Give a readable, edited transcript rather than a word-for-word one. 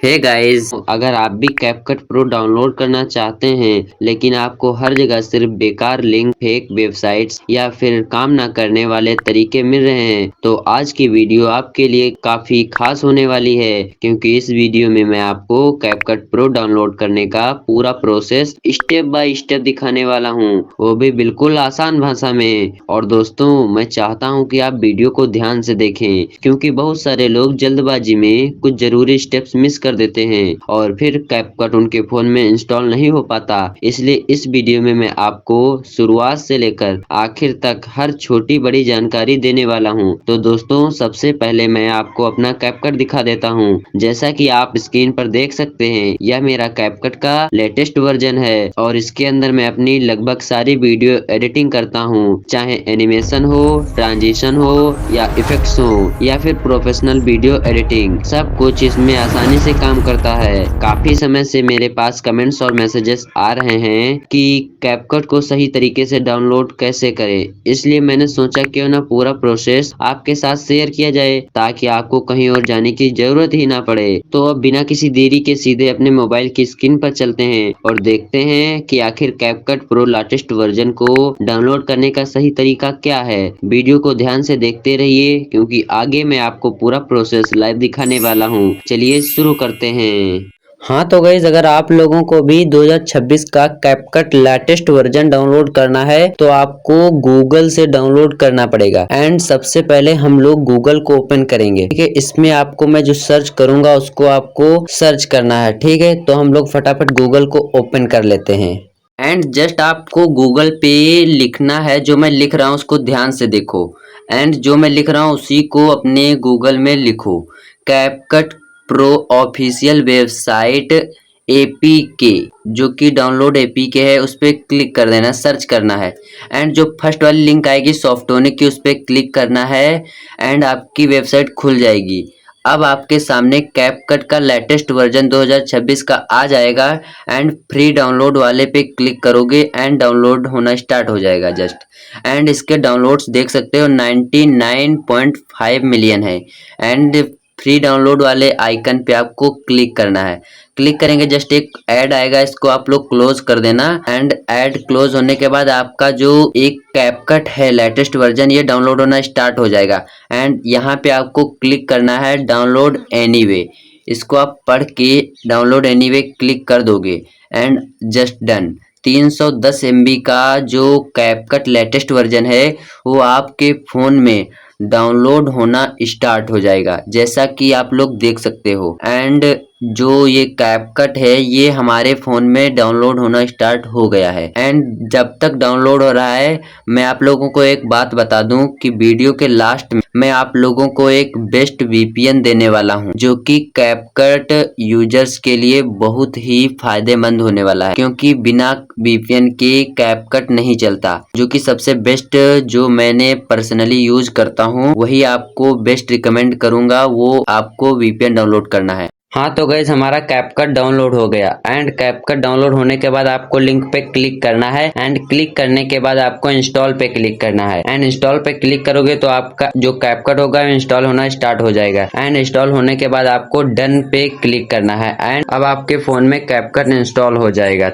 Hey guys, अगर आप भी कैपकट प्रो डाउनलोड करना चाहते हैं लेकिन आपको हर जगह सिर्फ बेकार लिंक, फेक वेबसाइट्स या फिर काम ना करने वाले तरीके मिल रहे हैं तो आज की वीडियो आपके लिए काफी खास होने वाली है, क्योंकि इस वीडियो में मैं आपको कैपकट प्रो डाउनलोड करने का पूरा प्रोसेस स्टेप बाय स्टेप दिखाने वाला हूँ, वो भी बिल्कुल आसान भाषा में। और दोस्तों, मैं चाहता हूँ कि आप वीडियो को ध्यान से देखें, क्योंकि बहुत सारे लोग जल्दबाजी में कुछ जरूरी स्टेप्स मिस कर देते हैं और फिर कैपकट उनके फोन में इंस्टॉल नहीं हो पाता। इसलिए इस वीडियो में मैं आपको शुरुआत से लेकर आखिर तक हर छोटी बड़ी जानकारी देने वाला हूं। तो दोस्तों, सबसे पहले मैं आपको अपना कैपकट दिखा देता हूं। जैसा कि आप स्क्रीन पर देख सकते हैं, यह मेरा कैपकट का लेटेस्ट वर्जन है और इसके अंदर मैं अपनी लगभग सारी वीडियो एडिटिंग करता हूँ, चाहे एनिमेशन हो, ट्रांजिशन हो या इफेक्ट्स हो या फिर प्रोफेशनल वीडियो एडिटिंग, सब कुछ इसमें आसानी से काम करता है। काफी समय से मेरे पास कमेंट्स और मैसेजेस आ रहे हैं कि कैपकट को सही तरीके से डाउनलोड कैसे करें, इसलिए मैंने सोचा क्यों ना पूरा प्रोसेस आपके साथ शेयर किया जाए ताकि आपको कहीं और जाने की जरूरत ही ना पड़े। तो अब बिना किसी देरी के सीधे अपने मोबाइल की स्क्रीन पर चलते हैं और देखते हैं कि आखिर कैपकट प्रो लेटेस्ट वर्जन को डाउनलोड करने का सही तरीका क्या है। वीडियो को ध्यान से देखते रहिए, क्योंकि आगे मैं आपको पूरा प्रोसेस लाइव दिखाने वाला हूँ। चलिए शुरू करते हैं। हाँ तो गाइस, अगर आप लोगों को भी 2026 का कैपकट लेटेस्ट वर्जन डाउनलोड करना है तो आपको गूगल से डाउनलोड करना पड़ेगा। एंड सबसे पहले हम लोग गूगल को ओपन करेंगे, ठीक है। इसमें आपको मैं जो सर्च करूंगा उसको आपको सर्च करना है, ठीक है। तो हम लोग फटाफट गूगल को ओपन कर लेते हैं। एंड जस्ट आपको गूगल पे लिखना है, जो मैं लिख रहा हूँ उसको ध्यान से देखो। एंड जो मैं लिख रहा हूँ उसी को अपने गूगल में लिखो, CapCut pro official website APK, जो कि डाउनलोड एपीके है, उस पर क्लिक कर देना, सर्च करना है। एंड जो फर्स्ट वाली लिंक आएगी सॉफ्टोनिक की, उस पर क्लिक करना है एंड आपकी वेबसाइट खुल जाएगी। अब आपके सामने कैपकट का लेटेस्ट वर्जन 2026 का आ जाएगा एंड फ्री डाउनलोड वाले पे क्लिक करोगे एंड डाउनलोड होना स्टार्ट हो जाएगा जस्ट। एंड इसके डाउनलोड्स देख सकते हो 99.5 मिलियन है। एंड फ्री डाउनलोड वाले आइकन पे आपको क्लिक करना है। क्लिक करेंगे जस्ट एक ऐड आएगा, इसको आप लोग क्लोज कर देना। एंड ऐड क्लोज होने के बाद आपका जो एक कैपकट है लेटेस्ट वर्जन, ये डाउनलोड होना स्टार्ट हो जाएगा। एंड यहाँ पे आपको क्लिक करना है डाउनलोड एनीवे, इसको आप पढ़ के डाउनलोड एनीवे क्लिक कर दोगे एंड जस्ट डन। 310 MB का जो कैपकट लेटेस्ट वर्जन है वो आपके फ़ोन में डाउनलोड होना स्टार्ट हो जाएगा, जैसा कि आप लोग देख सकते हो। एंड जो ये कैपकट है ये हमारे फ़ोन में डाउनलोड होना स्टार्ट हो गया है। एंड जब तक डाउनलोड हो रहा है, मैं आप लोगों को एक बात बता दूं कि वीडियो के लास्ट में मैं आप लोगों को एक बेस्ट VPN देने वाला हूं, जो कि कैपकट यूजर्स के लिए बहुत ही फायदेमंद होने वाला है, क्योंकि बिना VPN के कैपकट नहीं चलता। जो कि सबसे बेस्ट, जो मैंने पर्सनली यूज करता हूं, वही आपको बेस्ट रिकमेंड करूंगा, वो आपको VPN डाउनलोड करना है। हाँ तो गाइस, हमारा कैपकट डाउनलोड हो गया। एंड कैपकट डाउनलोड होने के बाद आपको लिंक पे क्लिक करना है एंड क्लिक करने के बाद आपको इंस्टॉल पे क्लिक करना है। एंड इंस्टॉल पे क्लिक करोगे तो आपका जो कैपकट होगा इंस्टॉल होना स्टार्ट हो जाएगा। एंड इंस्टॉल होने के बाद आपको डन पे क्लिक करना है एंड अब आपके फोन में कैपकट इंस्टॉल हो जाएगा।